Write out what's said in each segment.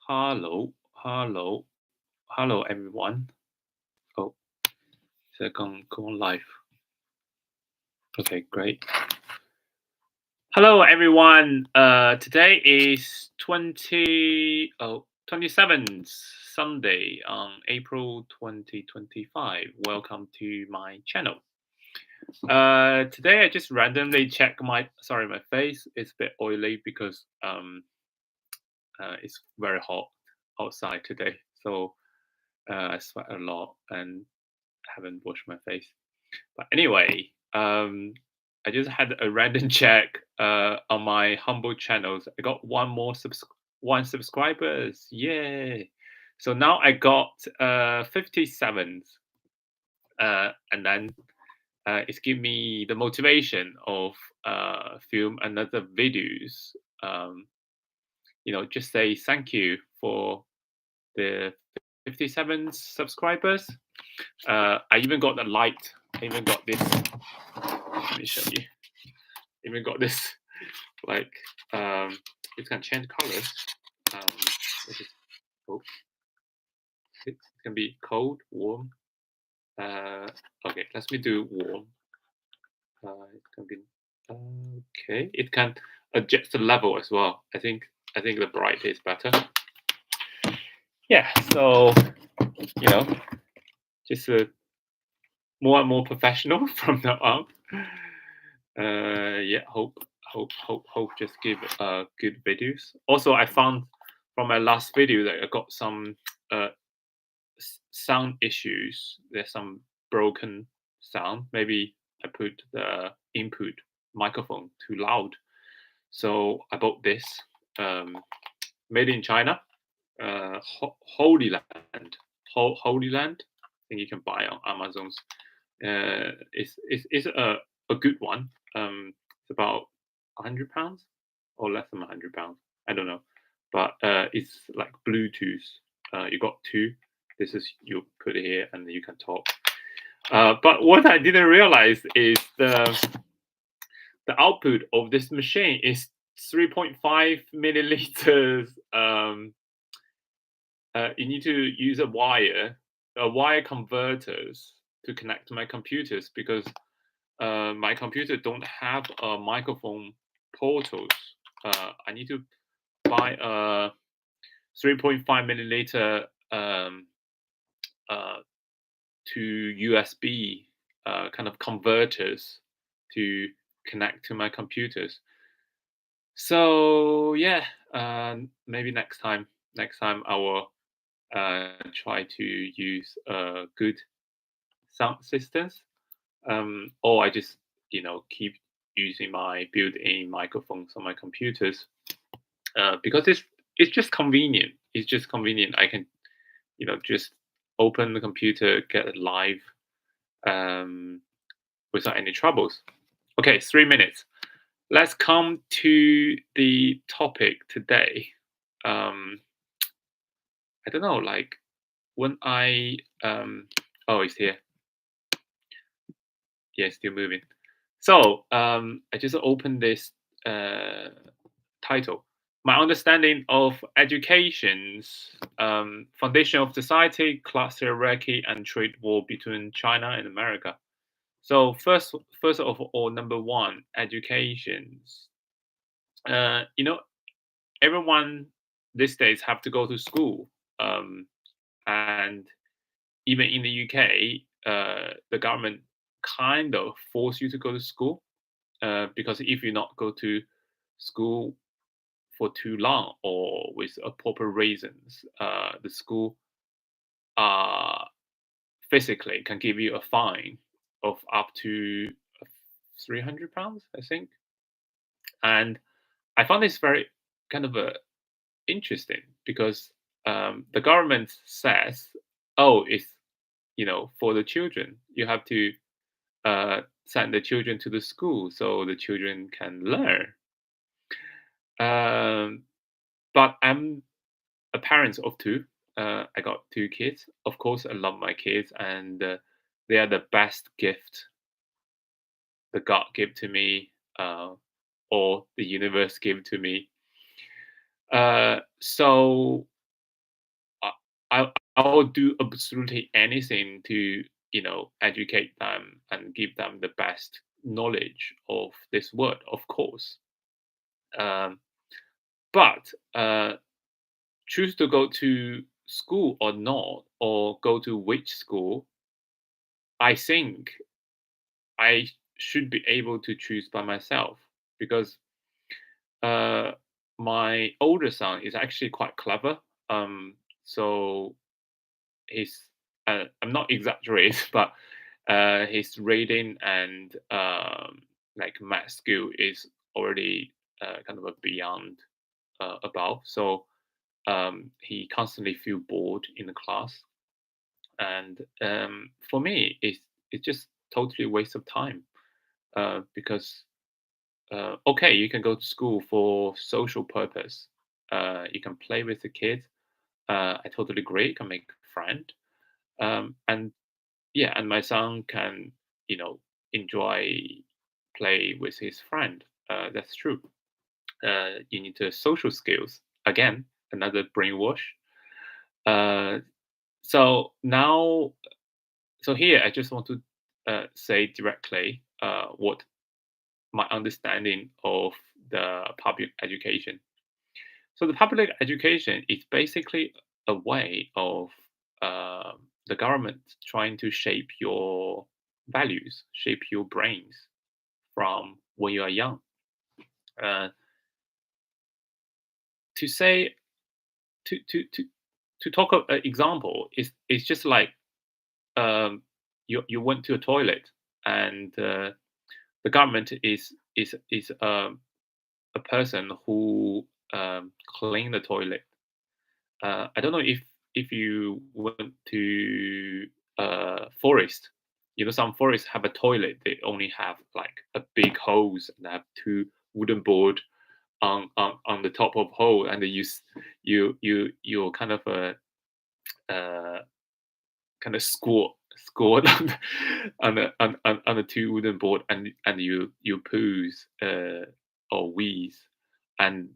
Hello, hello, hello, everyone. Oh, is it going live? Okay, great. Hello, everyone. Today is 27th Sunday on April 2025. Welcome to my channel. Today I just randomly check my face is a bit oily because it's very hot outside today. So I sweat a lot and haven't washed my face. But anyway, I just had a random check on my humble channels. I got one subscribers. Yay! So now I got 57, and then it's give me the motivation of film another videos. Um, just say thank you for the 57 subscribers. I even got the light. I even got this. Let me show you. Even got this like it can change colors. Which is cool. It can be cold, warm. Okay, let me do warm. It can be okay. It can adjust the level as well. I think the bright is better. Yeah. So just more and more professional from now on. Yeah, hope just give good videos. Also, I found from my last video that I got some uh sound issues. There's some broken sound. Maybe I put the input microphone too loud. So I bought this, um, made in China, Holy Land. Holy Land. I think you can buy on Amazon's. It's a good one. It's about £100 or less than £100. I don't know, but it's like Bluetooth. You got two. This is you put it here and you can talk. But what I didn't realize is the output of this machine is 3.5 milliliters. You need to use a wire converters to connect to my computers because my computer don't have a microphone portals. I need to buy a 3.5 milliliter uh, to USB kind of converters to connect to my computers. So yeah, maybe next time I will try to use good sound systems, or I just keep using my built-in microphones on my computers because it's just convenient. It's just convenient. I can just open the computer, get it live um, without any troubles. Okay, 3 minutes. Let's come to the topic today. I don't know, like when oh, it's here. Yeah, it's still moving. So I just opened this title. My understanding of education's foundation of society, class hierarchy, and trade war between China and America. So first of all, number one, educations. Uh, you know, everyone these days have to go to school, and even in the UK, the government kind of force you to go to school because if you not go to school for too long or with proper reasons, the school uh, physically can give you a fine of up to £300, I think. And I found this very kind of interesting because the government says, "Oh, it's for the children. You have to send the children to the school so the children can learn." Um, but I'm a parent of two. I got two kids. Of course, I love my kids, and they are the best gift the God gave to me, or the universe gave to me. So I will do absolutely anything to educate them and give them the best knowledge of this word, of course. Um, but choose to go to school or not, or go to which school, I think I should be able to choose by myself because uh, my older son is actually quite clever. So his I'm not exaggerating, but his reading and like math skill is already kind of a beyond above. So he constantly feel bored in the class, and for me, it's just totally a waste of time because okay, you can go to school for social purpose. You can play with the kids. I totally agree. You can make a friend, and yeah, and my son can enjoy play with his friend. That's true. You need the social skills again. Another brainwash. Uh, so now, so here I just want to say directly what my understanding of the public education. So the public education is basically a way of the government trying to shape your values, shape your brains from when you are young. Uh, to say to to talk an example is just like you went to a toilet and the government is a person who clean the toilet. I don't know if you went to forest. Some forests have a toilet. They only have like a big hose and they have two wooden board on the top of hole, and they use you kind of uh, kind of squat on the two wooden board, and you poos or wheeze, and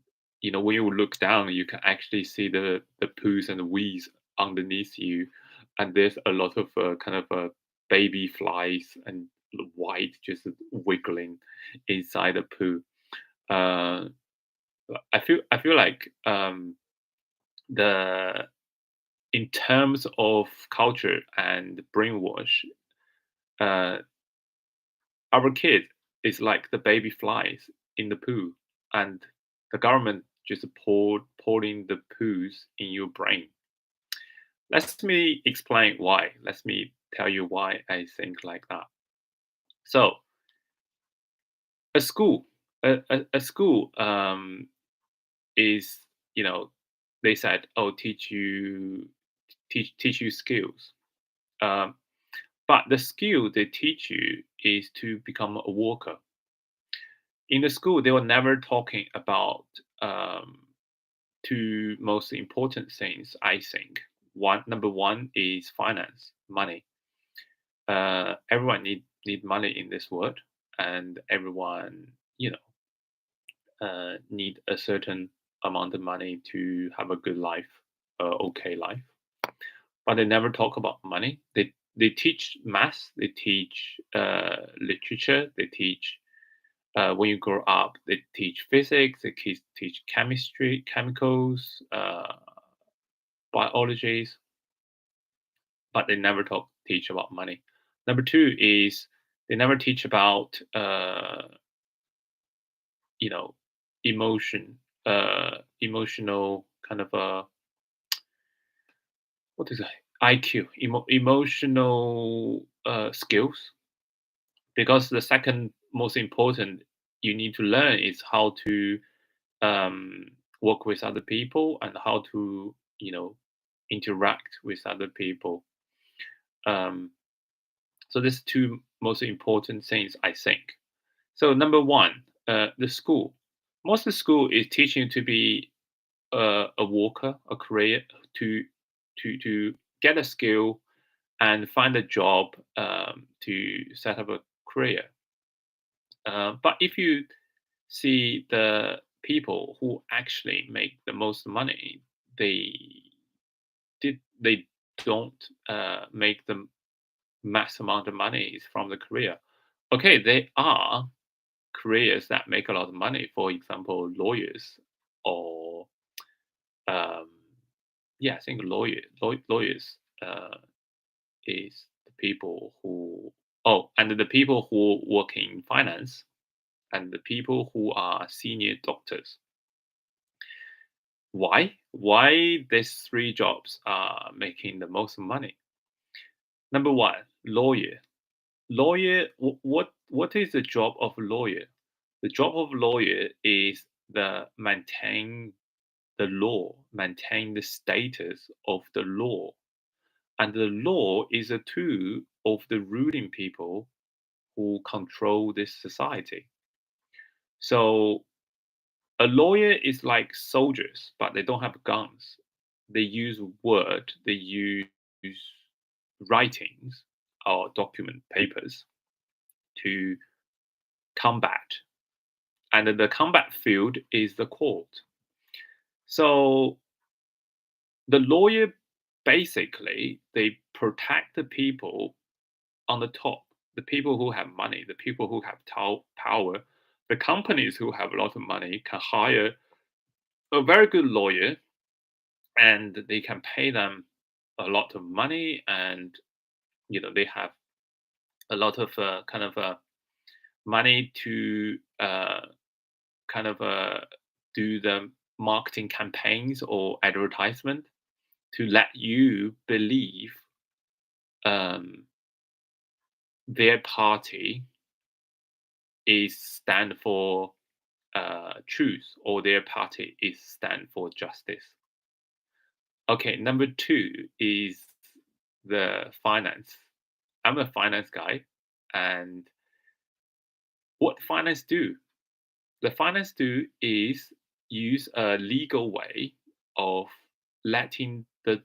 when you look down you can actually see the poos and the wheeze underneath you, and there's a lot of kind of baby flies and white just wiggling inside the poo. uh, I feel like the in terms of culture and brainwash, uh, our kid is like the baby flies in the poo, and the government just pouring the poos in your brain. Let me explain why. Let me tell you why I think like that. So, a school, a school is they said, oh, teach you skills. Um, but the skill they teach you is to become a worker. In the school, they were never talking about two most important things. I think number one is finance, money. Everyone need money in this world, and everyone need a certain amount of money to have a good life, okay life. But they never talk about money. They teach math, they teach literature, they teach when you grow up, they teach physics, they teach chemistry, chemicals, biologies, but they never teach about money. Number two is they never teach about you know emotional kind of what is it? IQ, emotional skills, because the second most important you need to learn is how to um, work with other people and how to interact with other people. um, so these two most important things, I think. So number one, the school, most of the school is teaching you to be a worker, a career, to to get a skill and find a job, to set up a career. But if you see the people who actually make the most money, they they don't make the mass amount of money from the career. Okay, they are careers that make a lot of money. For example, lawyers or um, yeah, I think lawyers is the people who and the people who work in finance and the people who are senior doctors. Why? Why these three jobs are making the most money? Number one, lawyer. Lawyer. What is the job of a lawyer? The job of lawyer is the maintain the law, maintain the status of the law, and the law is a tool of the ruling people who control this society. So a lawyer is like soldiers, but they don't have guns. They use word, they use writings or document papers to combat. And the combat field is the court. So the lawyer basically they protect the people on the top, the people who have money, the people who have power. The companies who have a lot of money can hire a very good lawyer and they can pay them a lot of money, and they have a lot of money to kind of do the marketing campaigns or advertisement to let you believe um, their party is stand for truth, or their party is stand for justice. Okay, number two is the finance. I'm a finance guy, and what finance do? The finance do is use a legal way of letting the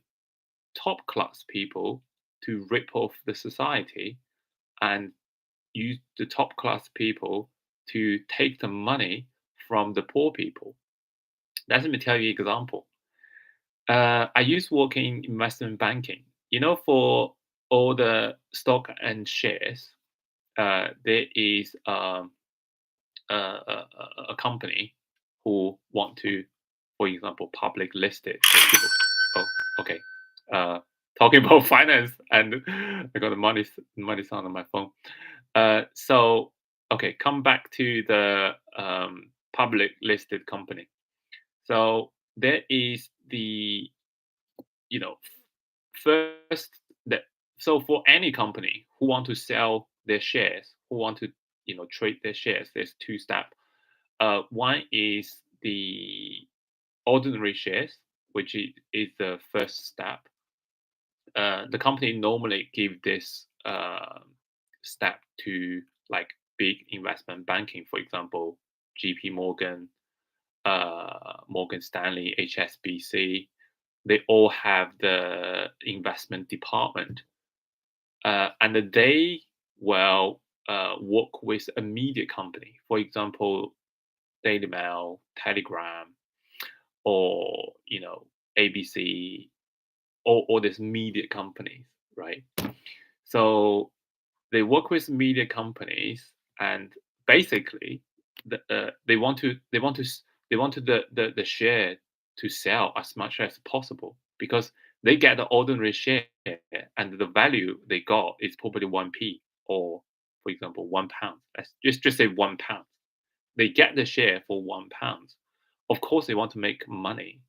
top class people to rip off the society and use the top class people to take the money from the poor people. Let me tell you an example. I used to work in investment banking. For all the stock and shares, there is a company who want to, for example, public listed. People, oh, okay. Uh, Talking about finance, and I got a money sound on my phone. So okay, come back to the public listed company. So there is the you know first that so for any company who want to sell their shares, who want to trade their shares, there's two steps. One is the ordinary shares, which is the first step. The company normally give this step to like big investment banking, for example, JP Morgan, Morgan Stanley, HSBC. They all have the investment department, and they will work with a media company, for example, Daily Mail, Telegram, or ABC, all these media companies, right? So they work with media companies, and basically, they wanted the share to sell as much as possible because they get the ordinary share, and the value they got is probably 1p, or for example £1. Let's just say £1. They get the share for £1. Of course, they want to make money.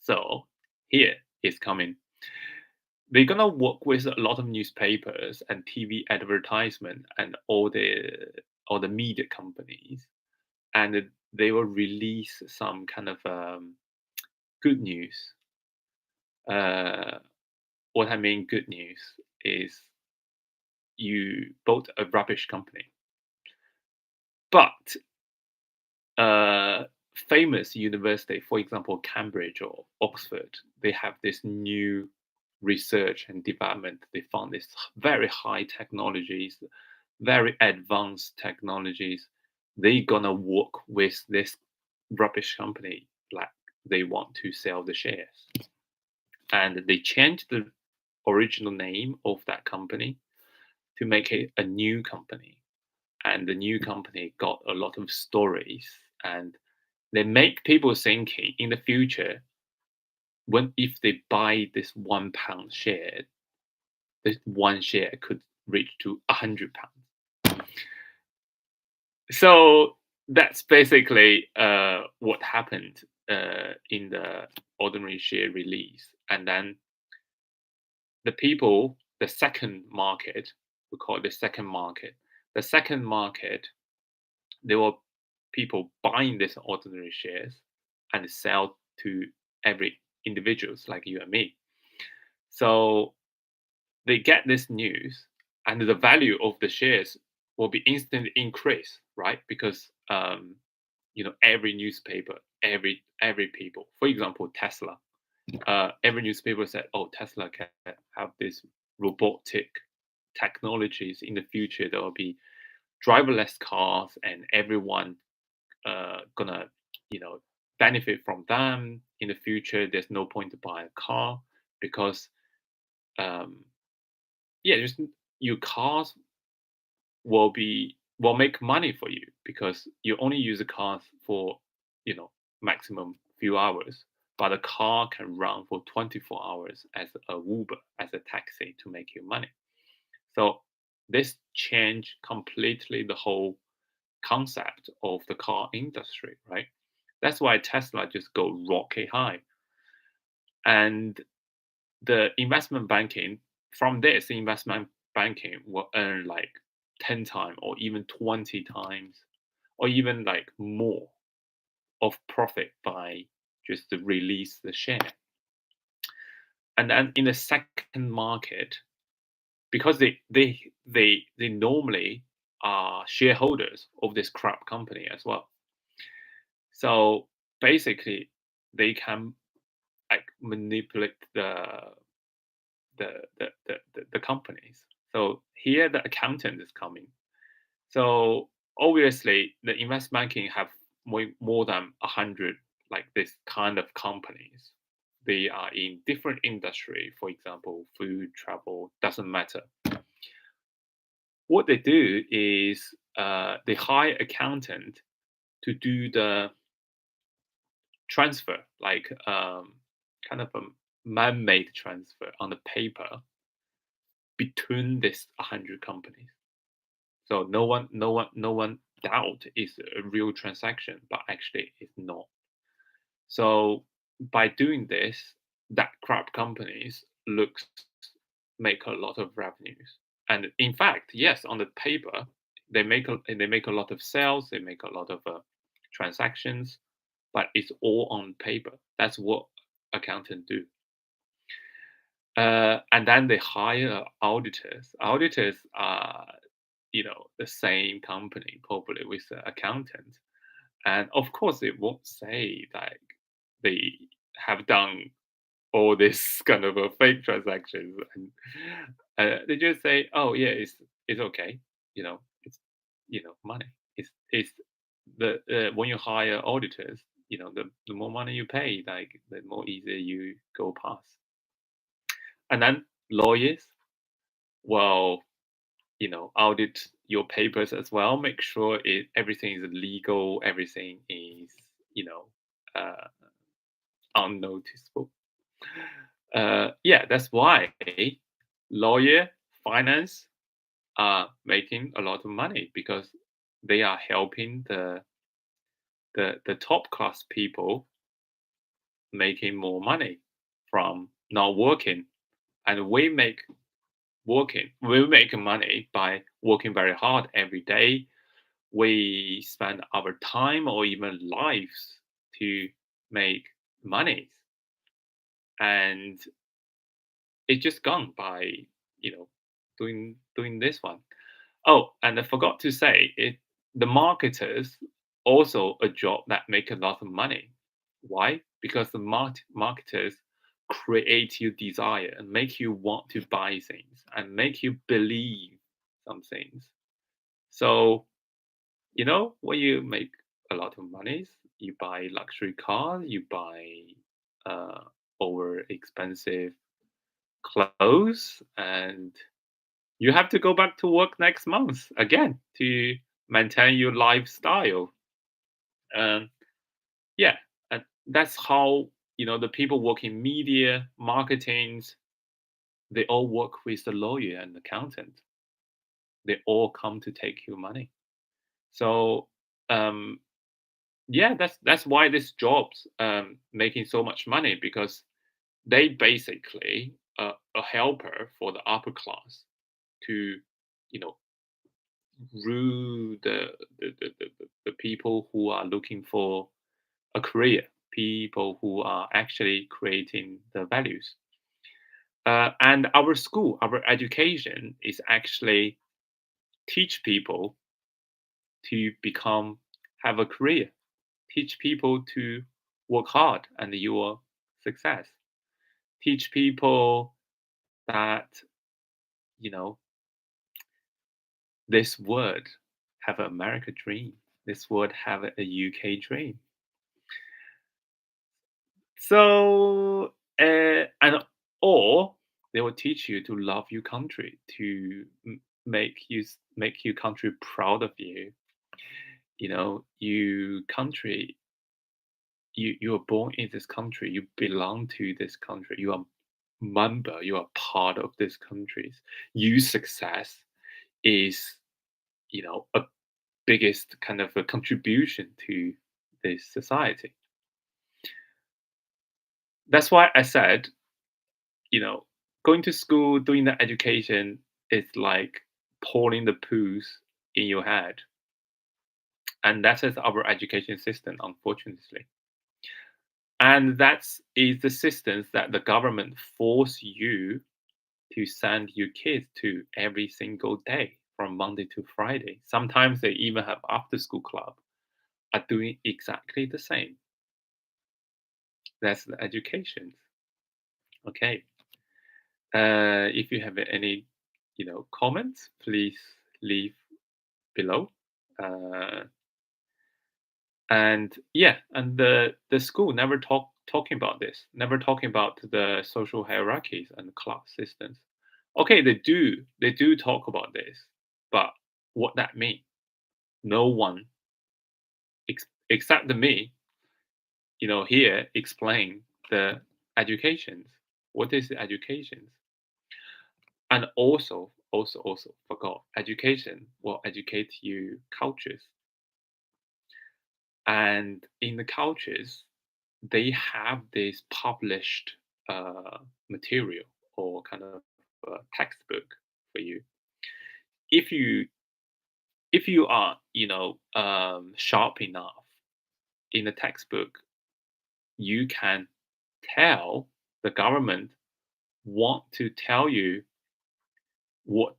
So here is coming. They're gonna work with a lot of newspapers and TV advertisement and all the media companies, and they will release some kind of good news. Uh, what I mean, good news is you bought a rubbish company, but famous university, for example, Cambridge or Oxford, they have this new research and development. They found this very high technologies, very advanced technologies. They gonna work with this rubbish company, like they want to sell the shares. and they changed the original name of that company to make it a new company. And the new company got a lot of stories, and they make people thinking in the future, when if they buy this £1 share, this one share could reach to £100. So that's basically what happened in the ordinary share release. And then the people, the second market, we call it the second market. The second market, there were people buying these ordinary shares and sell to every individuals like you and me. So they get this news, and the value of the shares will be instantly increased, right? Because every newspaper, every people, for example, Tesla, every newspaper said, "Oh, Tesla can have this robotic technologies in the future. There will be driverless cars, and everyone gonna, benefit from them in the future. There's no point to buy a car because, um, yeah, just your cars will make money for you because you only use the cars for, maximum few hours, but a car can run for 24 hours as a Uber, as a taxi to make you money. So this changed completely the whole concept of the car industry, right? That's why Tesla just go rocket high. And the investment banking, from this investment banking will earn like 10 times or even 20 times or even like more of profit by just to release the share. And then in the second market, because they normally are shareholders of this crap company as well. So basically they can like manipulate the companies. So here the accountant is coming. So obviously the investment banking have more than 100 like this kind of companies. They are in different industry, for example, food, travel, doesn't matter. What they do is they hire accountant to do the transfer, like kind of a man-made transfer on the paper between these 100 companies. So no one doubt is a real transaction, but actually it's not. So by doing this, that crap companies looks make a lot of revenues. And in fact, yes, on the paper, they make a lot of sales, they make a lot of transactions, but it's all on paper. That's what accountants do. And then they hire auditors. Auditors are, the same company, probably with the accountant. And of course, it won't say like they have done all this kind of a fake transactions, and they just say, "Oh yeah, it's okay," it's money. It's the when you hire auditors, the more money you pay, like the more easier you go past. And then lawyers, well, audit your papers as well. Make sure everything is legal, everything is uh, unnoticeable. Yeah, that's why lawyer, finance are making a lot of money because they are helping the top class people making more money from not working, and we make money by working very hard every day. We spend our time or even lives to make money, and it's just gone by doing this one. Oh, and I forgot to say it. The marketers also a job that make a lot of money. Why? Because the marketers create your desire and make you want to buy things and make you believe some things. So when you make a lot of money, you buy luxury cars, you buy over expensive clothes, and you have to go back to work next month again to maintain your lifestyle. And yeah, and that's how the people work in media, marketings, they all work with the lawyer and accountant. They all come to take your money. So um, yeah, that's why this jobs making so much money, because they basically a helper for the upper class to you know rule the people who are looking for a career, people who are actually creating the values. And our school, our education is actually teach people to become have a career, teach people to work hard and your success, teach people that you know this word have an America dream, this word have a UK dream. So and or they will teach you to love your country, to make your country proud of you. You country, you are born in this country, you belong to this country, you are member, you are part of this country's. Your success is a biggest kind of a contribution to this society. That's why I said, you know, going to school, doing the education is like pouring the poos in your head. And that is our education system, unfortunately. And that is the systems that the government force you to send your kids to every single day from Monday to Friday. Sometimes they even have after school club are doing exactly the same. That's the education. Okay. If you have any, comments, please leave below. Uh, and yeah, and the school never talking about this, never talking about the social hierarchies and class systems. Okay, they do talk about this, but what that mean? No one except the me, here explain the educations. What is the educations? And also forgot education will educate you cultures, and in the cultures they have this published material or kind of textbook for you. If you are sharp enough in the textbook, you can tell the government want to tell you what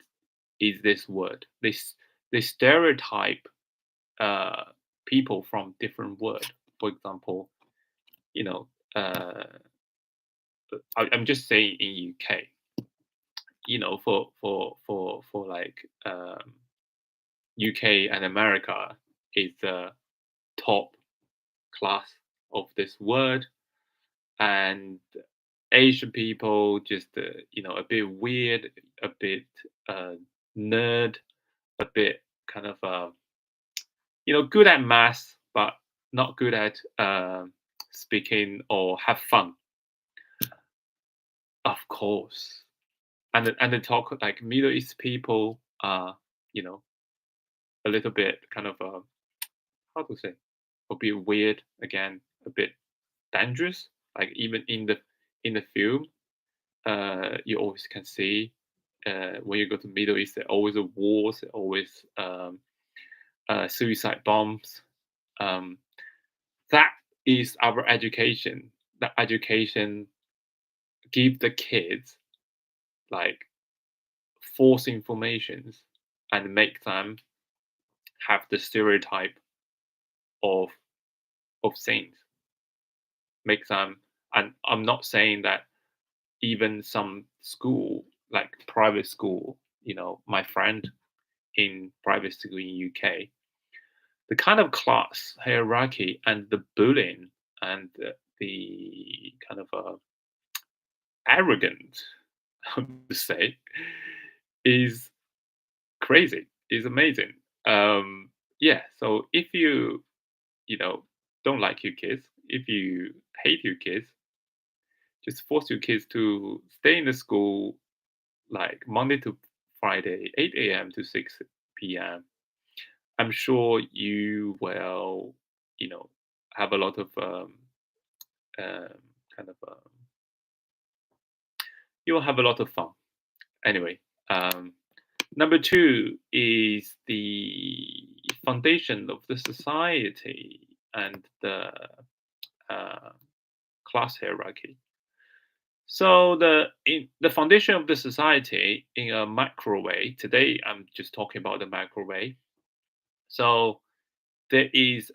is this word. They stereotype uh, people from different word. For example, you know, uh, I'm just saying in UK, for like UK and America is the top class of this word, and Asian people just a bit weird, a bit uh, nerd, a bit kind of good at math, but not good at speaking or have fun. Of course, and the talk like Middle East people are you know a little bit kind of how to say, a bit weird again, a bit dangerous. Like even in the film, you always can see when you go to Middle East, there always a wars, there always suicide bombs. Um, that is our education. That education give the kids like false informations and make them have the stereotype of things. Make them, and I'm not saying that even some school like private school, my friend in private school in UK, the kind of class hierarchy and the bullying and the kind of arrogant, I would say, is crazy, is amazing. Yeah, so if you know, don't like your kids, if you hate your kids, just force your kids to stay in the school like Monday to Friday, 8 a.m. to 6 p.m. I'm sure you will, you know, have a lot of um, kind of you will have a lot of fun. Anyway, um, number two is the foundation of the society and the uh, class hierarchy. So the foundation of the society in a macro way. Today, I'm just talking about the macro way. So there is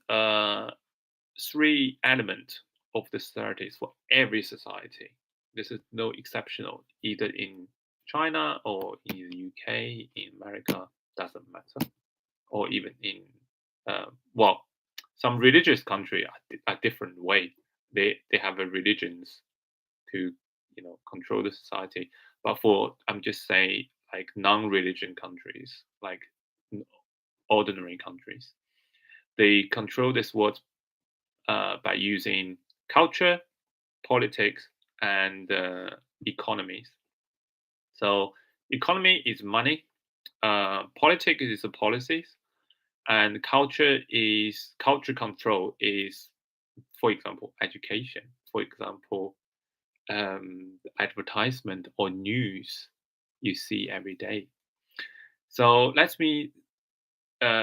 three elements of the societies for every society. This is no exceptional, either in China or in the UK, in America, doesn't matter, or even in well, some religious country are different way. They have a religions to control the society. But for I'm just saying like non-religion countries, like ordinary countries, they control this world by using culture, politics, and economies. So economy is money, politics is the policies, and culture control is, for example, education. For example, advertisement or news you see every day. So let me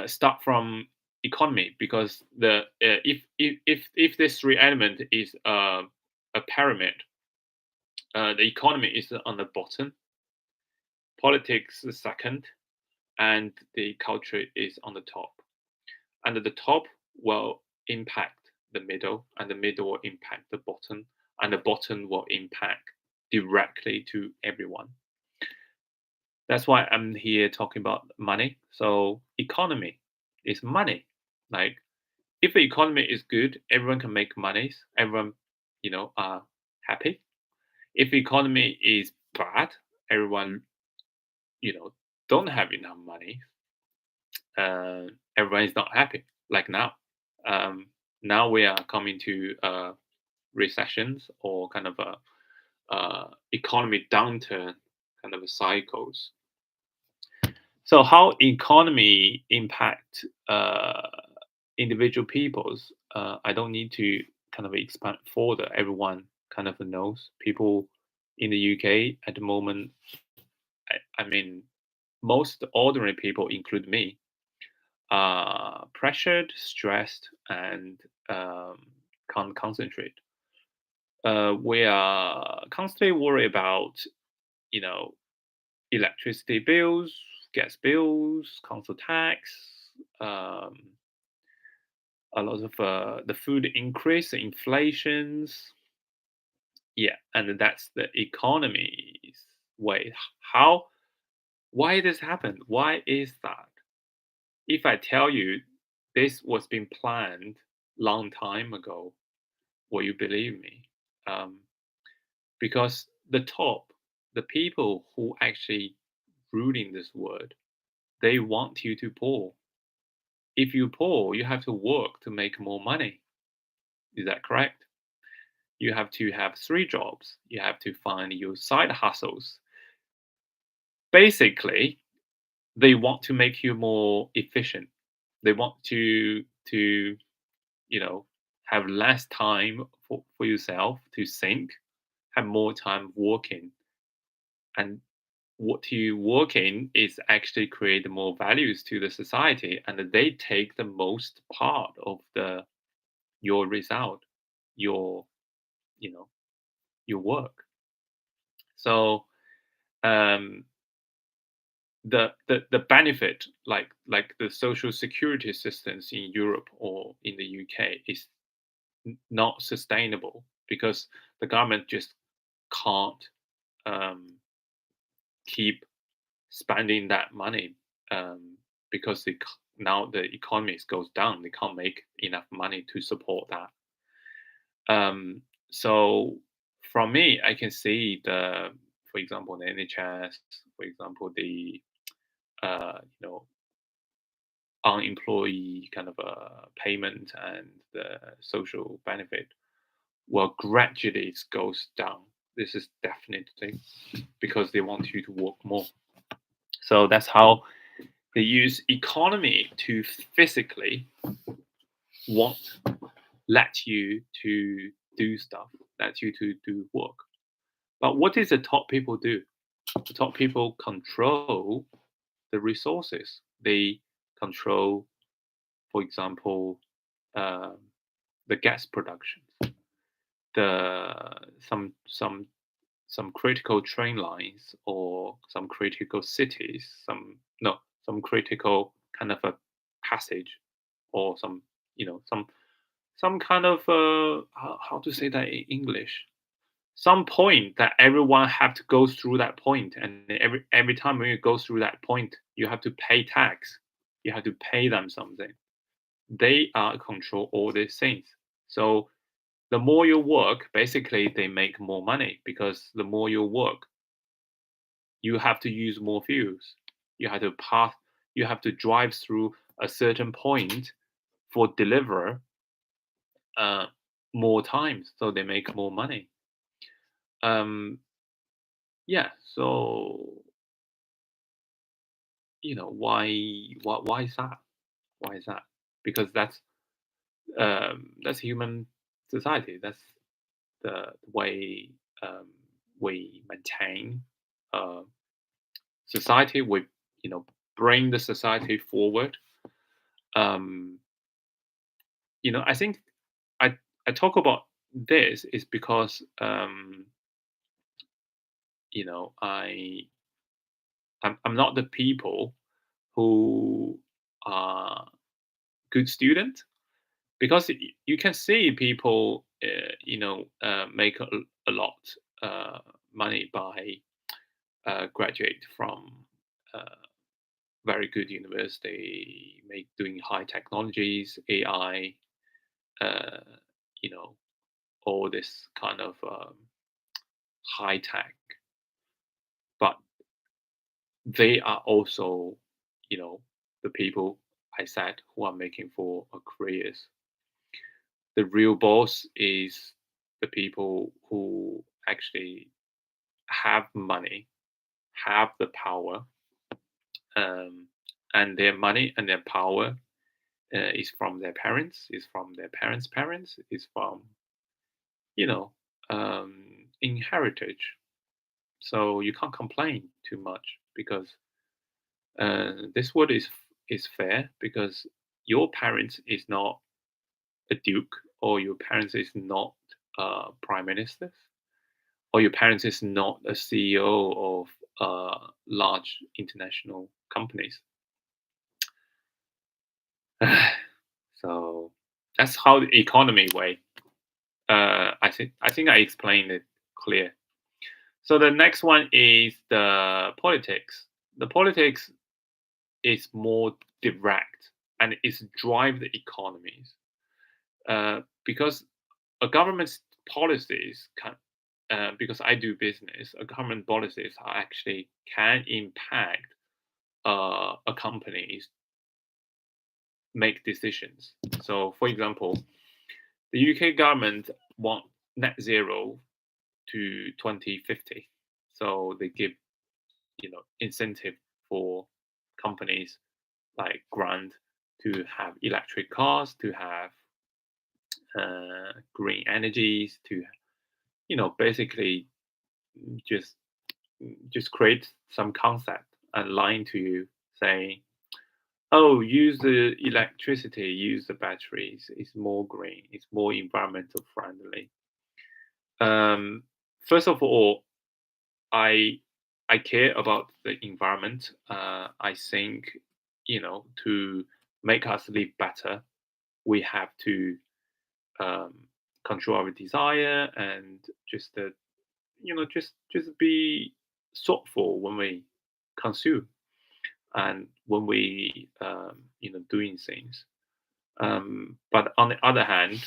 start from economy because the if this three element is a pyramid, the economy is on the bottom, politics is second, and the culture is on the top. And the top will impact the middle, and the middle will impact the bottom, and the bottom will impact directly to everyone. That's why I'm here talking about money. So economy is money. Like if the economy is good, everyone can make money. Everyone, are happy. If the economy is bad, everyone, you know, don't have enough money. Uh, Everyone is not happy. Like now, now we are coming to recessions or kind of a economy downturn kind of cycles. So how economy impact individual peoples? I don't need to kind of expand further. Everyone kind of knows. People in the UK at the moment, I mean, most ordinary people, include me, are pressured, stressed, and can't concentrate. We are constantly worried about, you know, electricity bills, gas bills, council tax, um, a lot of the food increase, inflations. Yeah, and that's the economy's way. How? Why this happened? Why is that? If I tell you this was being planned long time ago, will you believe me? Um, because the top, the people who actually ruling this world, they want you to poor. If you poor, you have to work to make more money. Is that correct? You have to have three jobs. You have to find your side hustles. Basically, they want to make you more efficient. They want to you know have less time for yourself to think, have more time working. And what you work in is actually create more values to the society, and they take the most part of the your result, your you know your work. So um the benefit, like the social security systems in Europe or in the UK, is not sustainable because the government just can't um, keep spending that money, because now the economy goes down. They can't make enough money to support that. So from me, I can see for example, the NHS, for example, the you know, unemployee kind of payment and the social benefit will gradually goes down. This is definitely because they want you to work more. So that's how they use economy to physically want let you to do stuff, let you to do work. But what does the top people do? The top people control the resources. They control, for example, um, the gas production, the some critical train lines or some critical cities, some critical kind of a passage or some some kind of how to say that in English, some point that everyone have to go through that point, and every time when you go through that point, you have to pay tax, you have to pay them something. They control all these things. So the more you work, basically they make more money because the more you work, you have to use more fuels. You have to pass. You have to drive through a certain point for deliver uh, more times, so they make more money. Um, yeah. So why is that? Why is that? Because that's human society. That's the way um, we maintain uh, society. We bring the society forward. Um, I think I I talk about this is because you know I I'm not the people who are good student because you can see people make a lot uh, money by graduate from uh, very good university, make doing high technologies, AI, uh, you know, all this kind of high tech. But they are also, the people I said who are making for a careers. The real boss is the people who actually have money, have the power, um, and their money and their power is from their parents, is from their parents' parents, is from you know in heritage. So you can't complain too much because this world is fair because your parents is not a duke or your parents is not prime ministers or your parents is not a CEO of large international companies. So that's how the economy way. I think I explained it clear. So the next one is the politics. The politics is more direct and it's drive the economies because a government's policies can because I do business, a government policies are actually can impact a company's make decisions. So, for example, the UK government want net zero to 2050. So they give incentive for companies like grant to have electric cars, to have green energies, to basically just just create some concept and line to you saying, oh, use the electricity, use the batteries. It's more green. It's more environmental friendly. Um, First of all, I I care about the environment. I think to make us live better, we have to um, control our desire and just just be thoughtful when we consume and when we doing things. But on the other hand,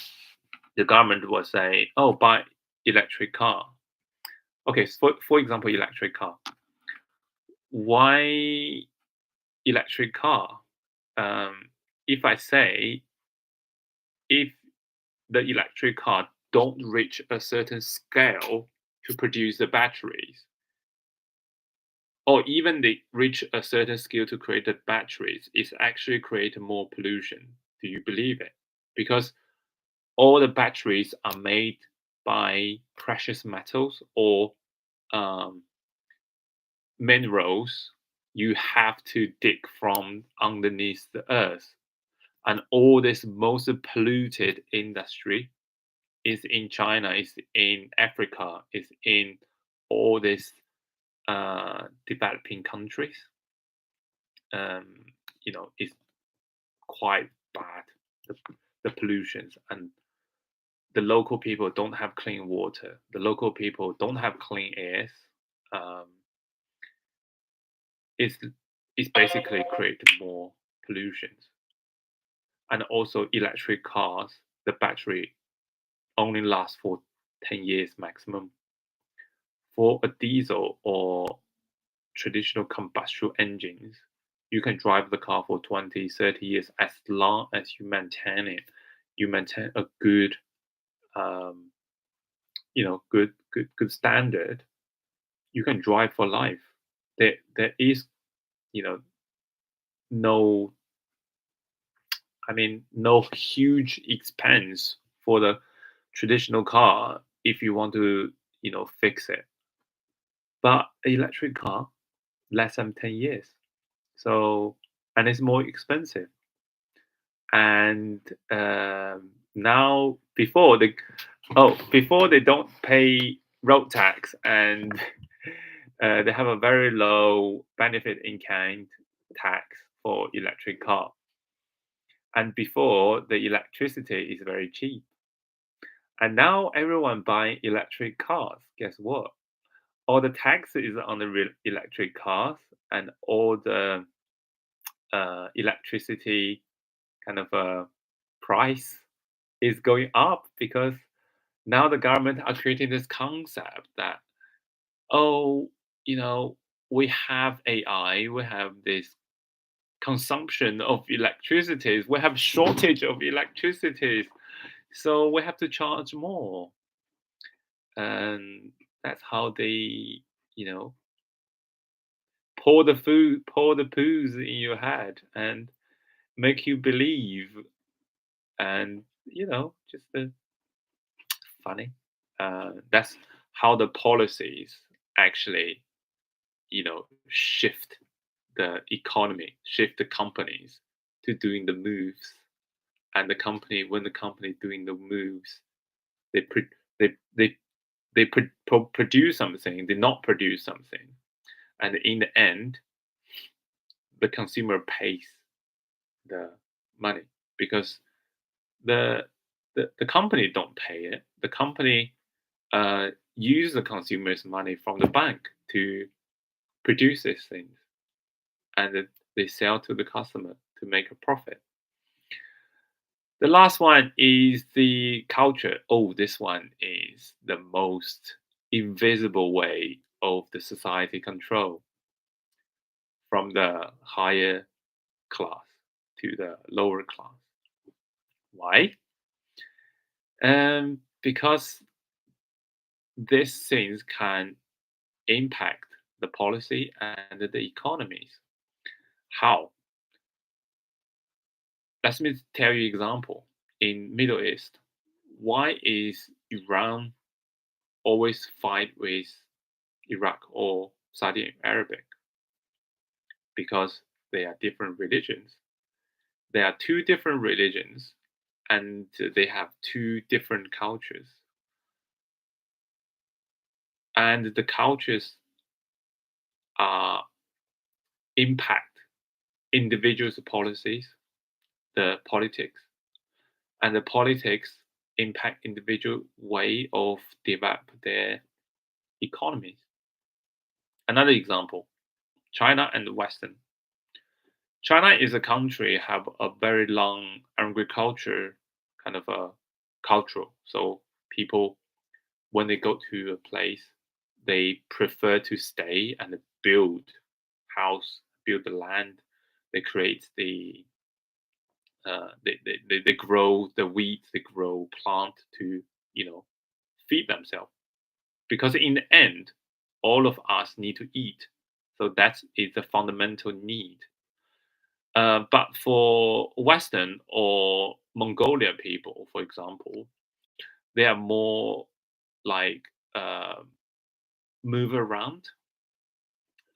the government will say, "Oh, buy electric car. Okay, so for example, electric car. Why electric car? If I say if the electric car don't reach a certain scale to produce the batteries, or even they reach a certain scale to create the batteries, it's actually create more pollution. Do you believe it? Because all the batteries are made by precious metals or um, minerals you have to dig from underneath the earth. And all this most polluted industry is in China, is in Africa, is in all these developing countries. Um, it's quite bad, the, the pollutions, and the local people don't have clean water. The local people don't have clean airs. Um, it's it's basically create more pollutions. And also electric cars, the battery only lasts for 10 years maximum. For a diesel or traditional combustion engines, you can drive the car for 20, 30 years as long as you maintain it. You maintain a good, um, good standard. You can drive for life. There is, you know, no, no huge expense for the traditional car if you want to, fix it. But electric car, less than 10 years. So, and it's more expensive. And now, before they don't pay road tax, and they have a very low benefit in kind tax for electric car. And before, the electricity is very cheap. And now everyone buying electric cars. Guess what? All the taxes on the electric cars, and all the electricity kind of price is going up, because now the government are creating this concept that, oh, you know, we have AI, we have this consumption of electricity, we have shortage of electricity, so we have to charge more. And that's how they, you know, pour the poos in your head and make you believe. And just funny. That's how the policies actually, shift the economy, shift the companies to doing the moves. And when the company doing the moves, they pro- they produce something, they not produce something, and in the end, the consumer pays the money, because the the company don't pay it. The company use the consumer's money from the bank to produce these things, and they sell to the customer to make a profit. The last one is the culture. Oh, this one is the most invisible way of the society control, from the higher class to the lower class. Why? Because these things can impact the policy and the economies. How? Let me tell you example. In Middle East, why is Iran always fight with Iraq or Saudi Arabic? Because they are different religions. There are two different religions, and they have two different cultures. And the cultures are impact individuals' policies, the politics, and the politics impact individual way of develop their economies. Another example, China and the Western. China is a country have a very long agriculture kind of a cultural. So people when they go to a place, they prefer to stay and build house, build the land. They create they grow the wheat, they grow plant to feed themselves. Because in the end, all of us need to eat. So that is a fundamental need. But for Western or Mongolian people, for example, they are more like uh, move around,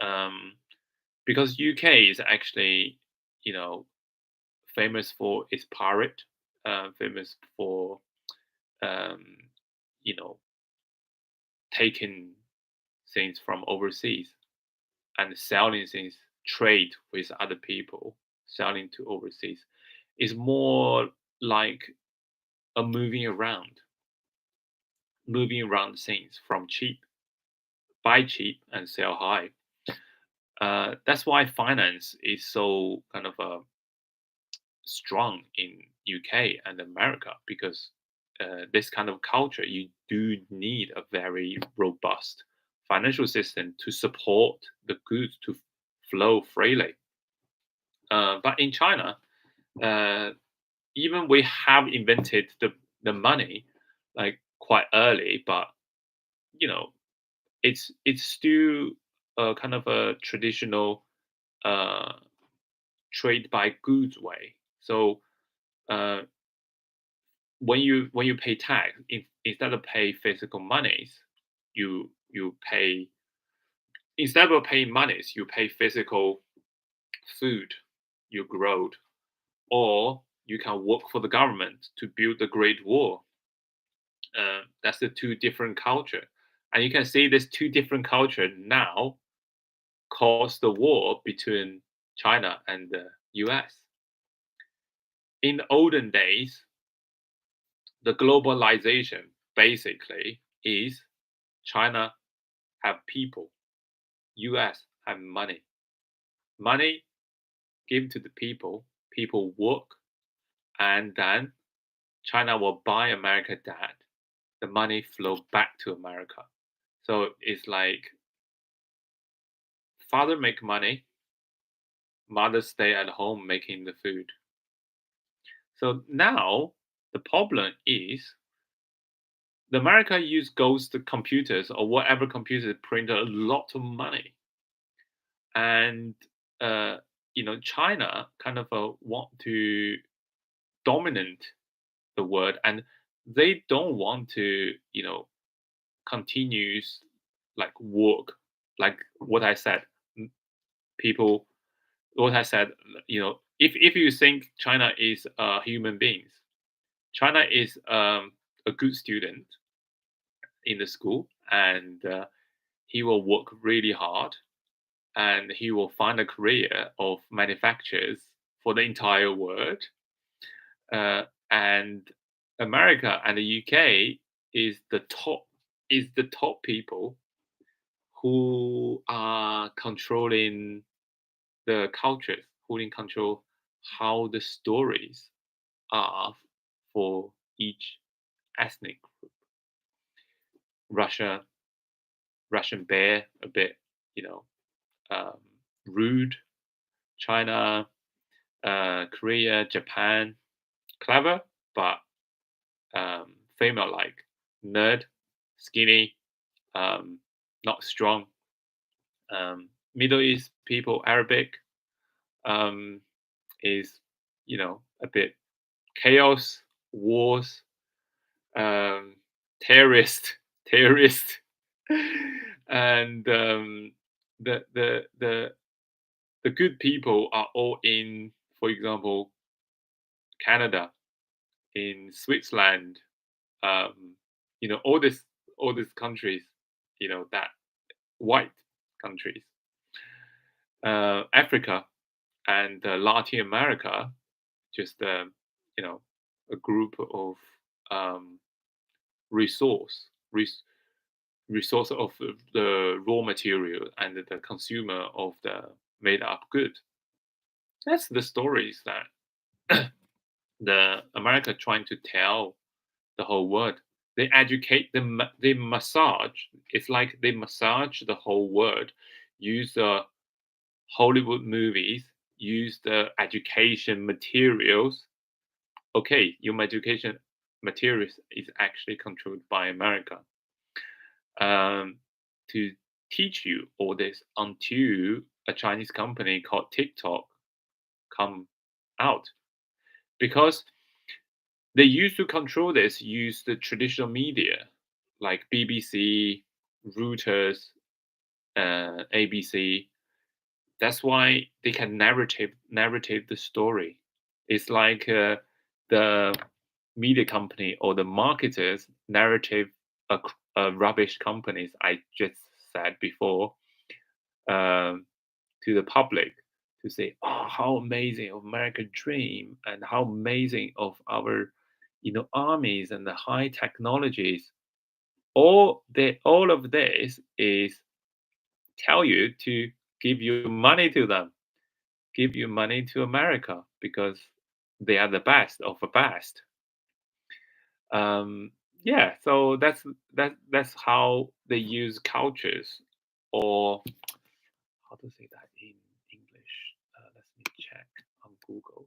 um, because UK is actually, you know, famous for its pirate, famous for um, you know taking things from overseas and selling things, trade with other people, selling to overseas. Is more like a moving around things from cheap, buy cheap and sell high. That's why finance is so kind of strong in UK and America, because this kind of culture, you do need a very robust financial system to support the goods to flow freely. But in China, uh, even we have invented the money like quite early, but you know it's still a kind of a traditional uh, trade by goods way. So uh, when you pay tax, instead of pay physical monies, you pay instead of paying monies, you pay physical food you growed, or you can work for the government to build the Great Wall. That's the two different culture, and you can see this two different culture now cause the war between China and the US. In the olden days, the globalization basically is China have people, US have money. Money given to the people, people work, and then China will buy America that. The money flow back to America. So it's like father make money, mother stay at home making the food. So now the problem is the America use ghost computers or whatever computers print a lot of money, and uh, China kind of want to dominate the world, and they don't want to continues like work, like what I said. People, what I said, if you think China is human beings, China is a good student in the school, and he will work really hard, and he will find a career of manufacturers for the entire world. And America and the UK is the top people who are controlling the cultures, who in control how the stories are for each ethnic group. Russia, Russian bear, a bit, you know, um, rude. China, Korea, Japan, clever, but female like, nerd, skinny, um, not strong. Middle East people, Arabic, um, is a bit chaos, wars, um, terrorist, terrorist, and the the good people are all in, for example, Canada, in Switzerland, um, all these countries, that white countries, Africa and Latin America, just a group of um, resource res- resource of the raw material and the consumer of the made up good. That's the stories that the America trying to tell the whole world. They educate them. They massage. It's like they massage the whole world. Use the Hollywood movies. Use the education materials. Okay, your education materials is actually controlled by America. Um, to teach you all this until a Chinese company called TikTok come out, because they used to control this, use the traditional media like BBC, Reuters, ABC. That's why they can narrative the story. It's like the media company or the marketers narrative rubbish companies I just said before, um, to the public, to say, oh, how amazing of American dream and how amazing of our, armies and the high technologies. All of this is tell you to give you money to them, give you money to America because they are the best of the best. Um, yeah, so that's how they use cultures, or how to say that in English. Let me check on Google.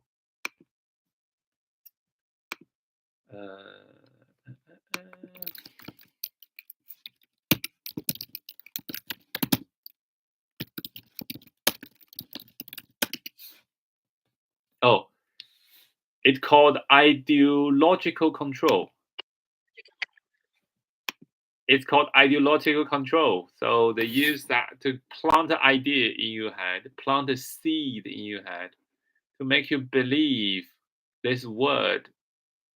Oh, it's called ideological control. It's called ideological control. So they use that to plant an idea in your head, plant a seed in your head to make you believe this word,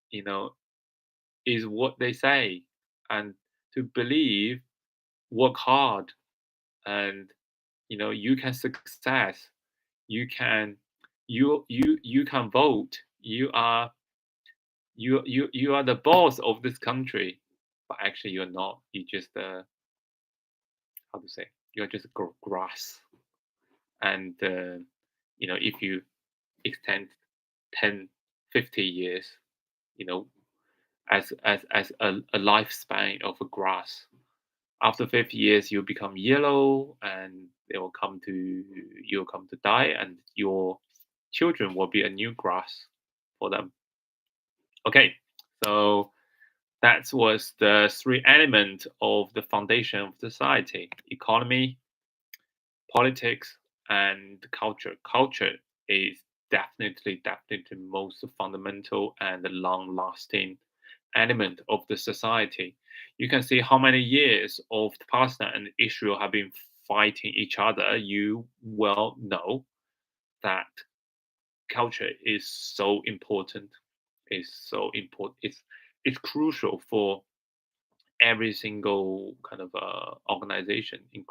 you know, is what they say, and to believe, work hard, and you can success, you can you can vote, you are the boss of this country, but actually you're not. You just how to say, you're just grass. And if you extend 10, 50 years, you know as a lifespan of a grass, after 50 years you'll become yellow, and you'll come to die, and your children will be a new grass for them. Okay, so that was the three elements of the foundation of society: economy, politics, and culture. Culture is definitely most fundamental and long lasting element of the society. You can see how many years of Palestine and Israel have been fighting each other. You well know that culture is so important. Is so important. It's crucial for every single kind of organization, in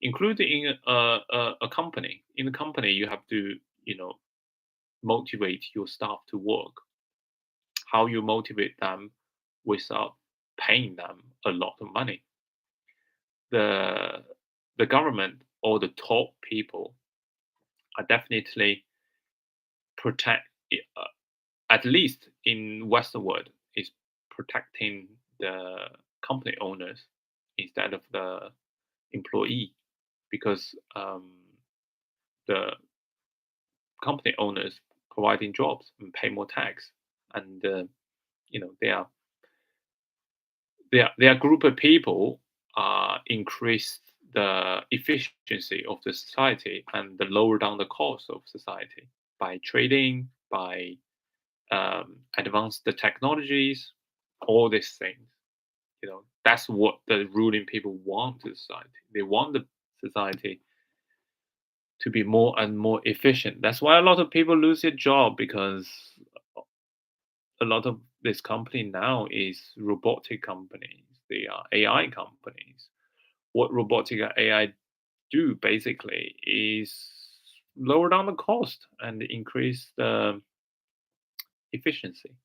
including a company. In a company, you have to motivate your staff to work. How you motivate them without paying them a lot of money? The the government or the top people are definitely protect at least in Western world, is protecting the company owners instead of the employee, because the company owners providing jobs and pay more tax, and they are their group of people increase the efficiency of the society and the lower down the cost of society by trading, by advanced the technologies, all these things. That's what the ruling people want to society. They want the society to be more and more efficient. That's why a lot of people lose their job, because a lot of this company now is robotic companies. They are AI companies. What robotic and AI do basically is lower down the cost and increase the efficiency.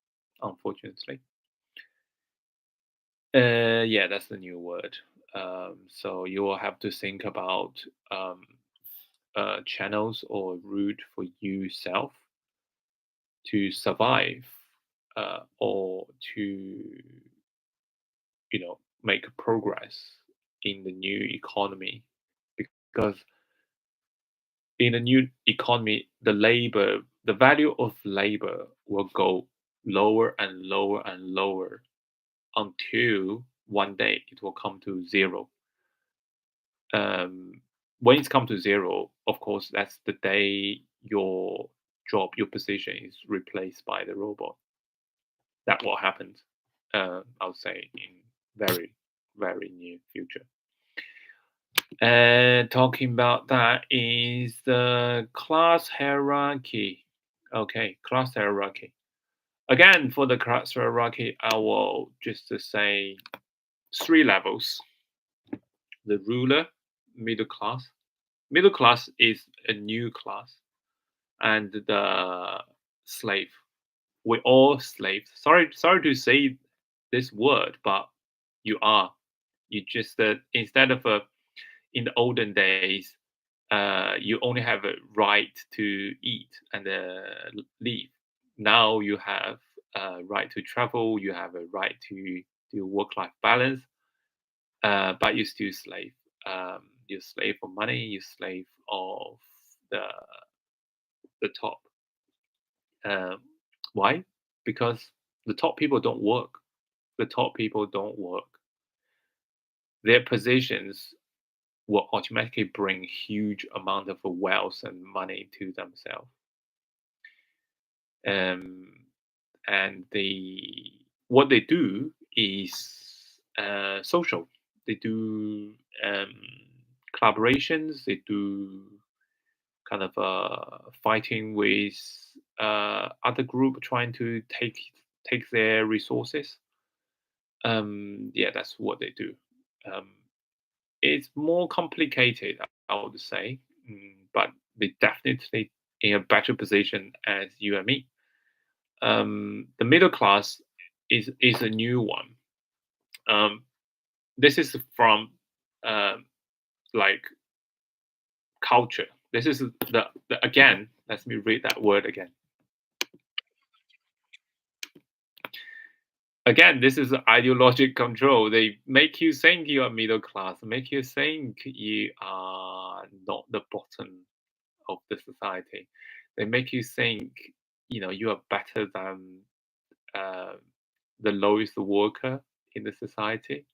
Unfortunately, yeah, that's the new word. So you will have to think about um, channels or route for yourself to survive or to make progress in the new economy, because in a new economy the value of labor will go lower and lower and lower until one day it will come to zero. um, when it's come to zero, of course, that's the day your job, your position is replaced by the robot. That what happens. I would say in very, very near future. And talking about that is the class hierarchy. Okay, class hierarchy. Again, for the class hierarchy, I will just say three levels: the ruler, middle class. Middle class is a new class, and the slave. We're all slaves. Sorry to say this word, but you are. You just instead of in the olden days, you only have a right to eat and leave. Now you have a right to travel. You have a right to do work-life balance, but you're still slave. You're slave for money. You're slave of the the top. Um, why? Because the top people don't work. The top people don't work. Their positions will automatically bring huge amount of wealth and money to themselves. Um, and what they do is social. They do collaborations. They do kind of fighting with other group trying to take their resources. Yeah, that's what they do. Um, it's more complicated, I would say, but they definitely in a better position as you and me. The middle class is a new one. Um, this is from um, like culture. This is the again. Let me read that word again. Again, this is ideologic control. They make you think you are middle class, make you think you are not the bottom of the society. They make you think, you are better than uh, the lowest worker in the society.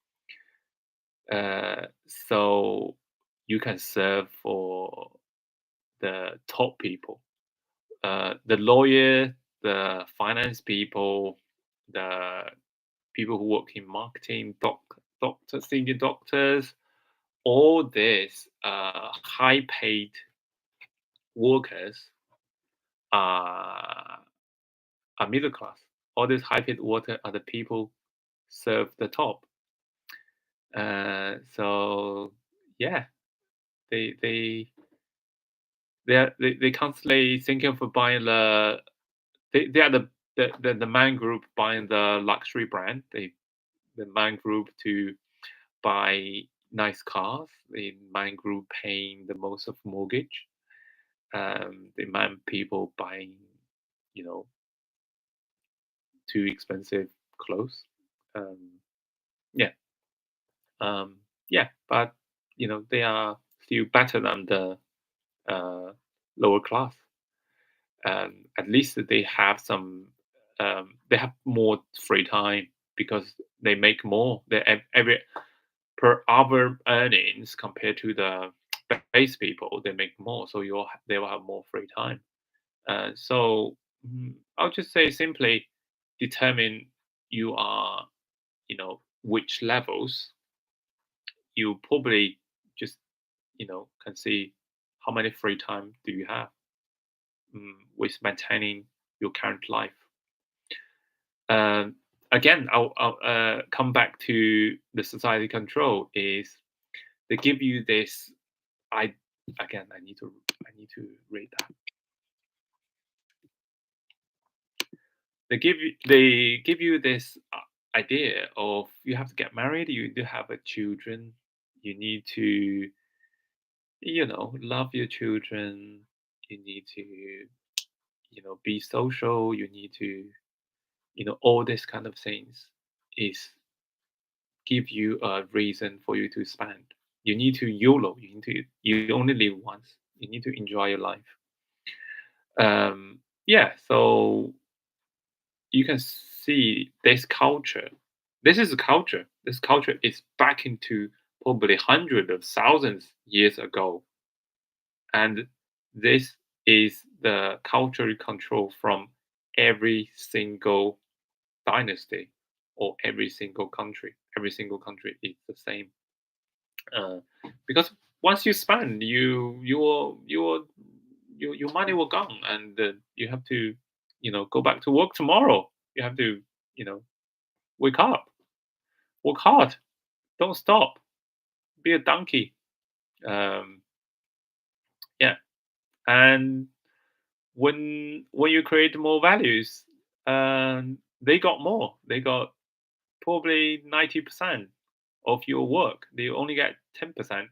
So you can serve for the top people, the lawyer, the finance people, the people who work in marketing, doctors, senior doctors, all these high paid workers are, are middle class. All these high paid workers are the people serve the top. So yeah, they they they constantly thinking of buying they are the main group buying the luxury brand. The main group to buy nice cars. The main group paying the most of mortgage. The main people buying, you know, too expensive clothes. Um, yeah, yeah, but they are still better than the uh, lower class. At least they have some. They have more free time because they make more. Every per hour earnings compared to the base people, they make more. So they will have more free time. So I'll just say simply determine you are, which levels you probably just, can see how many free time do you have with maintaining your current life. Um, Again, I'll come back to the society control is they give you this. I again, I need to read that. They give you this idea of you have to get married, you need to have a children, you need to love your children, you need to be social, you need to all this kind of things is give you a reason for you to spend. You need to YOLO. You only live once. You need to enjoy your life. Yeah, so you can see this culture. This is a culture. This culture is back into probably hundreds of thousands years ago, and this is the cultural control from every single dynasty or every single country. Every single country is the same. uh, because once you spend, your money will gone, and you have to go back to work tomorrow. You have to wake up, work hard, don't stop, be a donkey. um, yeah, and when you create more values, they got more. They got probably 90% of your work. They only get 10%,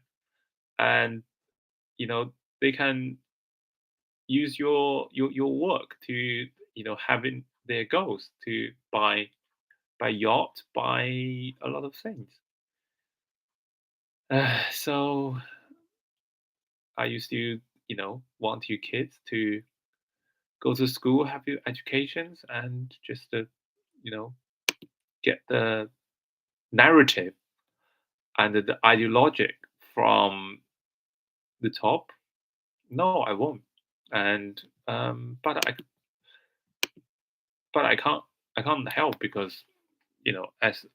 and you know they can use your work to having their goals to buy yacht, buy a lot of things. So I used to want your kids to go to school, have your educations, and just to you know get the narrative and the ideologic from the top. No, I won't. And but I can't help, because as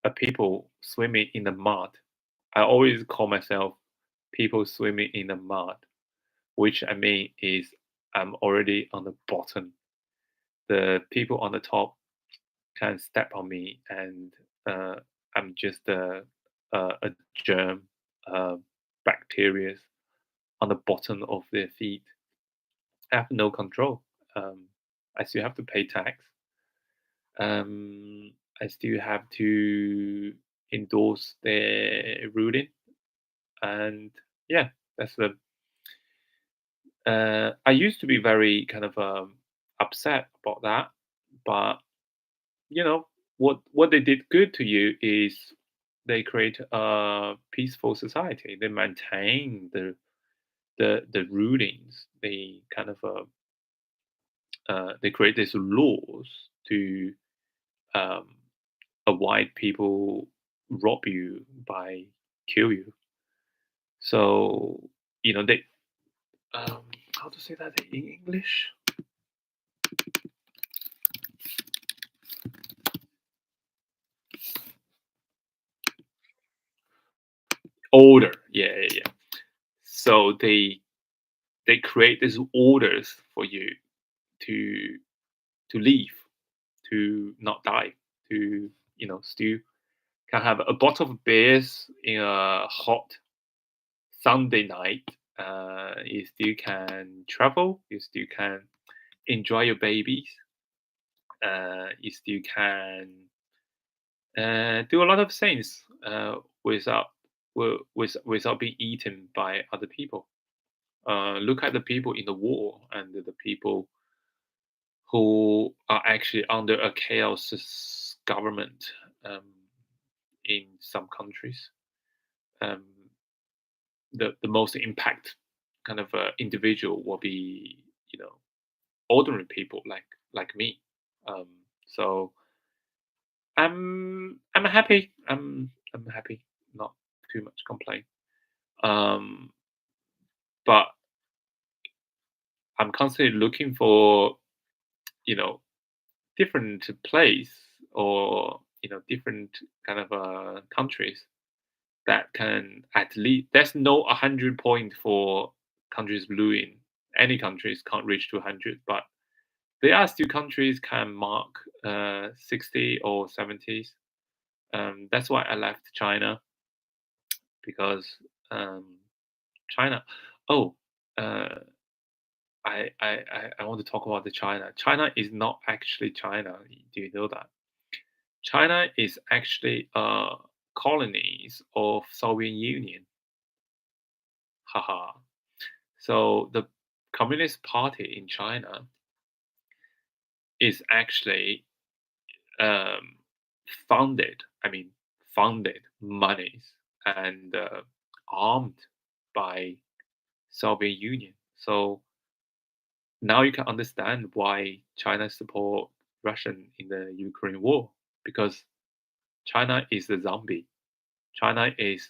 a people swimming in the mud. I always call myself people swimming in the mud, which I mean is I'm already on the bottom. The people on the top can step on me, and uh, I'm just a germ, uh, bacteria on the bottom of their feet. I have no control. I still have to pay tax. I still have to endorse their ruling, and yeah, that's the. I used to be very kind of upset about that, but you know what they did good to you is they create a peaceful society. They maintain the rulings. They kind of they create these laws to um, avoid people rob you by kill you. So they how to say that in English? Order. Yeah, yeah, yeah. So they create these orders for you to live, to not die, to still can have a bottle of beers in a hot Sunday night. You still can travel. You still can enjoy your babies. You still can do a lot of things without without being eaten by other people. Look at the people in the war and the people who are actually under a chaos government um, in some countries. Um, the most impact kind of individual will be ordinary people like me. Um, so I'm happy. I'm happy. Not too much complaint. Um, but I'm constantly looking for you know different place, or different kind of countries that can at least. There's no 100 point for countries blue in. Any countries can't reach to 100, but there are still countries can mark 60 or 70s. That's why I left China, because um, China. Oh, uh, I want to talk about the China. China is not actually China. Do you know that? China is actually colonies of Soviet Union. Haha. So the Communist Party in China is actually um, funded, I mean, funded monies and armed by Soviet Union. So now you can understand why China support Russian in the Ukraine war because China is a zombie. China is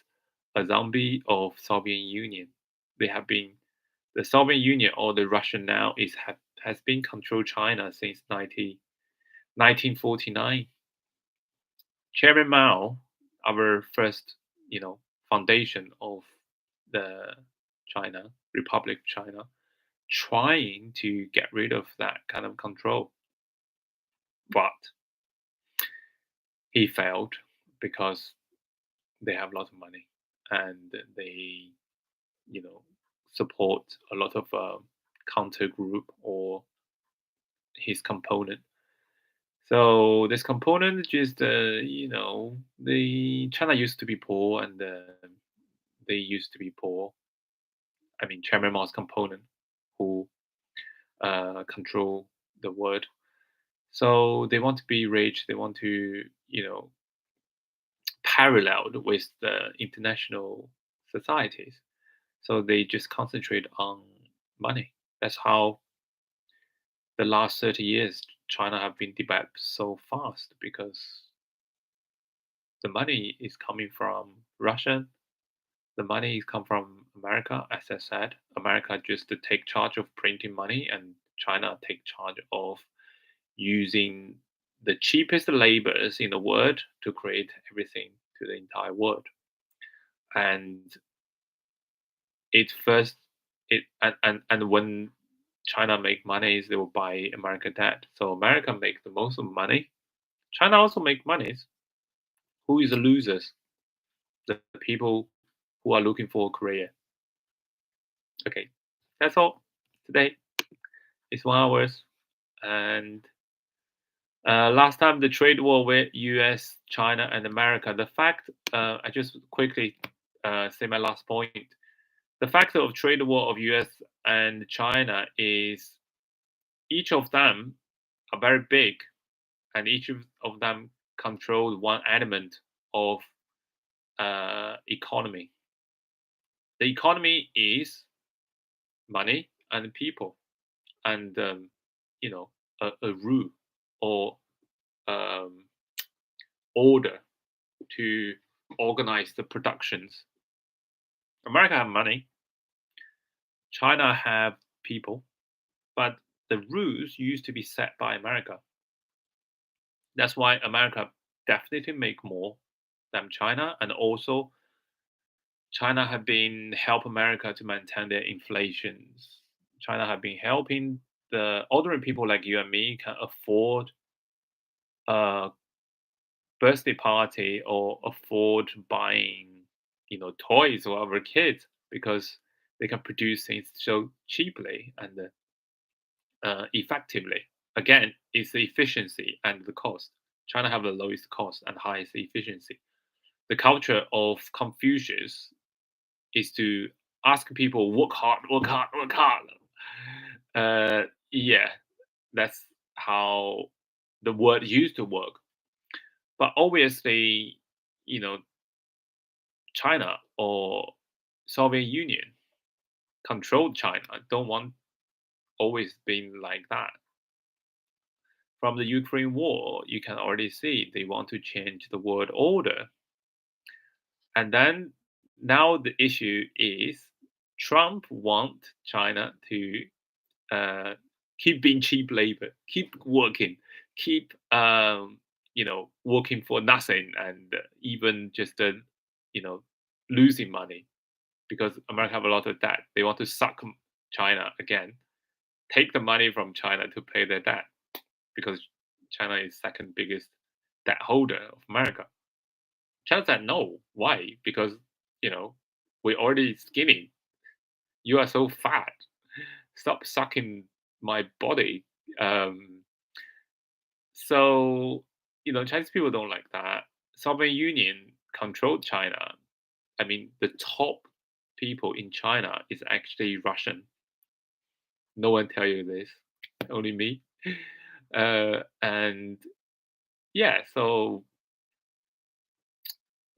a zombie of Soviet Union. They have been the Soviet Union or the Russian now has been control China since 1949. Chairman Mao, our first, foundation of the China Republic of China, trying to get rid of that kind of control, but he failed because they have a lot of money and they, you know, support a lot of counter group or his component. So this component just, the China used to be poor and they used to be poor. I mean, Chairman Mao's component who control the world. So they want to be rich. They want to, paralleled with the international societies. So they just concentrate on money. That's how the last 30 years China have been developed so fast because the money is coming from Russia. The money is come from America, as I said. America just to take charge of printing money, and China take charge of using the cheapest labors in the world to create everything to the entire world. And it first it and when China make money, they will buy America debt. So America make the most of money. China also make money. Who is the losers? The people who are looking for a career. Okay, that's all today. It's 1 hours, and last time the trade war with U.S., China, and America. The fact I just quickly say my last point. The fact of trade war of U.S. and China is each of them are very big, and each of them control one element of economy. The economy is money and people, and you know, a rule or um, order to organize the productions. America have money, China have people, but the rules used to be set by America. That's why America definitely make more than China, and also China have been help America to maintain their inflations. China have been helping the ordinary people like you and me can afford a birthday party or afford buying, toys for our kids because they can produce things so cheaply and effectively. Again, it's the efficiency and the cost. China have the lowest cost and highest efficiency. The culture of Confucius is to ask people work hard, work hard, work hard. Yeah, that's how the word used to work. But obviously, you know, China or Soviet Union controlled China. Don't want always been like that. From the Ukraine war, you can already see they want to change the world order. And then now the issue is Trump want China to uh, keep being cheap labor, keep working, keep working for nothing, and even just losing money because America have a lot of debt. They want to suck China again, take the money from China to pay their debt because China is second biggest debt holder of America. China said no. Why? Because we're already skinny. You are so fat. Stop sucking my body. So Chinese people don't like that. Soviet Union controlled China. I mean, the top people in China is actually Russian. No one tell you this, only me. And yeah, so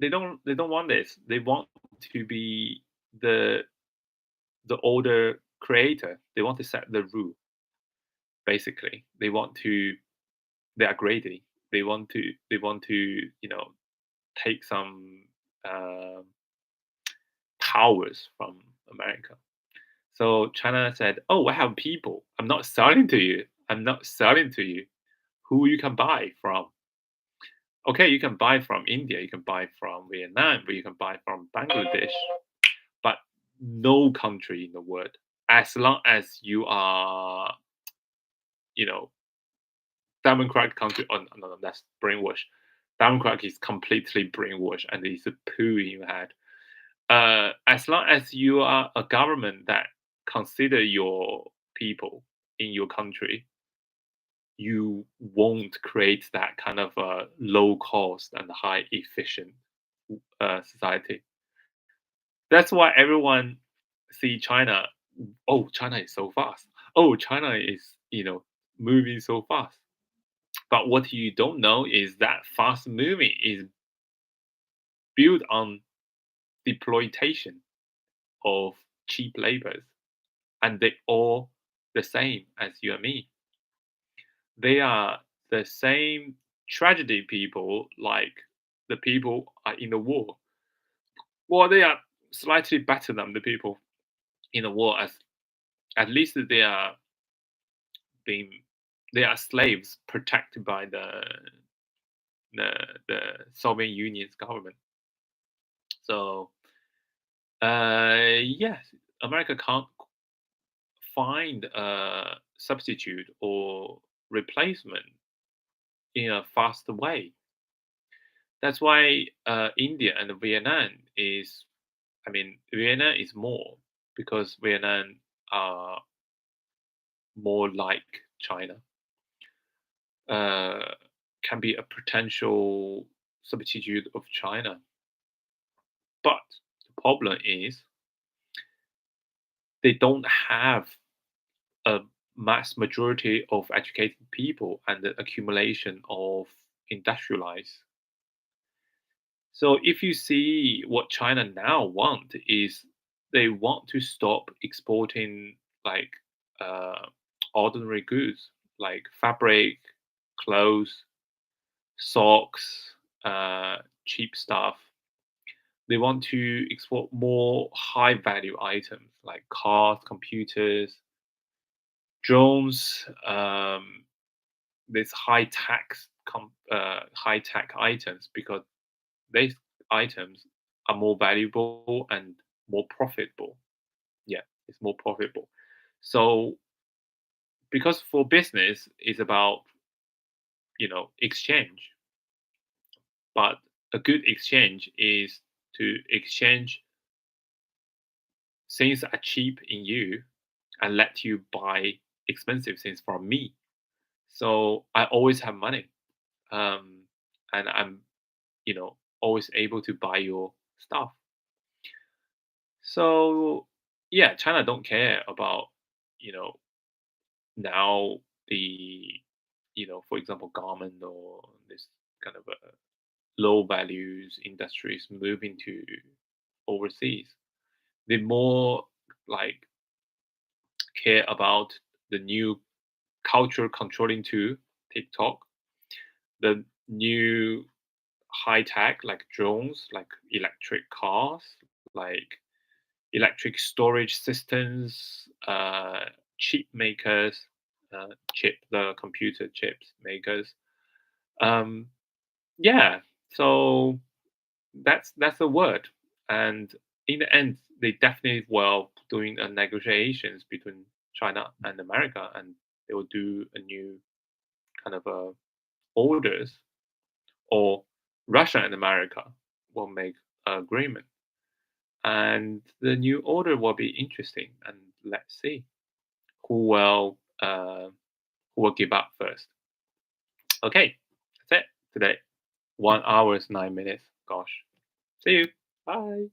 they don't want this. They want to be the the order creator. They want to set the rule. Basically, they are greedy. They want to take some uh, powers from America. So China said, "Oh, I have people. I'm not selling to you. I'm not selling to you. Who you can buy from? Okay, you can buy from India. You can buy from Vietnam. But you can buy from Bangladesh. But no country in the world, as long as you are, you know, Democratic country. Oh, no, no, that's brainwash. Democratic is completely brainwash and it's a poo in your head. As long as you are a government that consider your people in your country, you won't create that kind of low cost and high efficient society. That's why everyone see China. Oh, China is so fast. Oh, China is moving so fast. But what you don't know is that fast moving is built on deploitation of cheap labors, and they all the same as you and me. They are the same tragedy people like the people are in the war. Well, they are slightly better than the people in the war, as at least being they are slaves protected by the the Soviet Union's government. So yes, America can't find a substitute or replacement in a fast way. That's why India and Vietnam is, I mean, Vietnam is more because Vietnam are more like China, uh, can be a potential substitute of China. But the problem is they don't have a mass majority of educated people and the accumulation of industrialized. So if you see what China now want is they want to stop exporting like uh, ordinary goods like fabric, clothes, socks, cheap stuff. They want to export more high value items like cars, computers, drones, these high tech items because these items are more valuable and more profitable. Yeah, it's more profitable. So because for business it's about exchange, but a good exchange is to exchange things that are cheap in you and let you buy expensive things from me. So I always have money, um, and I'm always able to buy your stuff. So yeah, China don't care about you know now the for example garment or this kind of low values industries moving to overseas. They more like care about the new culture controlling tool TikTok, the new high tech like drones, like electric cars, like electric storage systems, chip makers, the computer chips makers. Um, yeah, so that's the word. And in the end, they definitely will doing a negotiations between China and America, and they will do a new kind of orders, or Russia and America will make an agreement, and the new order will be interesting. And let's see who will uh, who will give up first. Okay, that's it today. 1 hour 9 minutes. Gosh, see you. Bye.